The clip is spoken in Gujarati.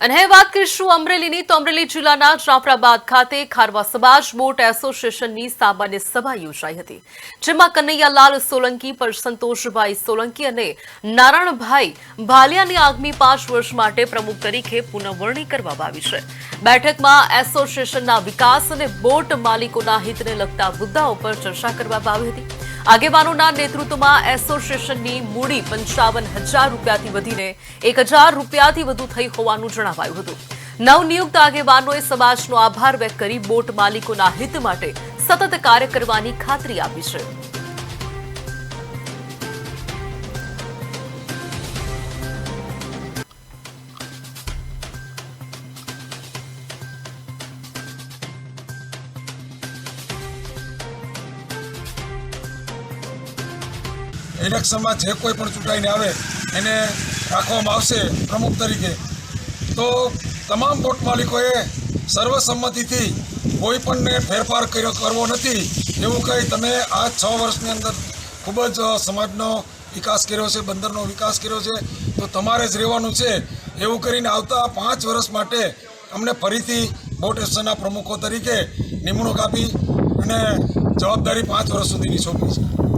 અને હવે વાત કરીશું અમરેલીની તો અમરેલી જિલ્લાના જાફરાબાદ ખાતે ખારવા સમાજ બોટ એસોસિએશનની સામાન્ય સભા યોજાઈ હતી, જેમાં કનૈયાલાલ સોલંકી પર સંતોષભાઈ સોલંકી અને નારાયણભાઈ ભાલિયાની આગામી 5 વર્ષ માટે પ્રમુખ તરીકે પુનઃવરણી કરવામાં આવી છે। બેઠકમાં એસોસિએશનના વિકાસ અને બોટ માલિકોના હિતને લગતા મુદ્દાઓ પર ચર્ચા કરવામાં આવી હતી। આગેવાનોના નેતૃત્વમાં એસોસિએશનની મૂડી 55,000 રૂપિયાથી વધીને 1,000 રૂપિયાથી વધુ થઈ હોવાનું જણાવાયું હતું। નવનિયુક્ત આગેવાનોએ સમાજનો આભાર વ્યક્ત કરી બોટ માલિકોના હિત માટે સતત કાર્ય કરવાની ખાતરી આપી છે। ઇલેક્શનમાં જે કોઈ પણ ચૂંટાઈને આવે એને રાખવામાં આવશે પ્રમુખ તરીકે। તો તમામ બોટ માલિકોએ સર્વસંમતિથી કોઈ પણને ફેરફાર કરવો નથી એવું કહી તમે આ 6 વર્ષની અંદર ખૂબ જ સમાજનો વિકાસ કર્યો છે, બંદરનો વિકાસ કર્યો છે, તો તમારે જ રહેવાનું છે એવું કરીને આવતા 5 વર્ષ માટે અમને ફરીથી બોટ એસોસિએશનના પ્રમુખો તરીકે નિમણૂક આપી અને જવાબદારી 5 વર્ષ સુધીની સોંપી છે।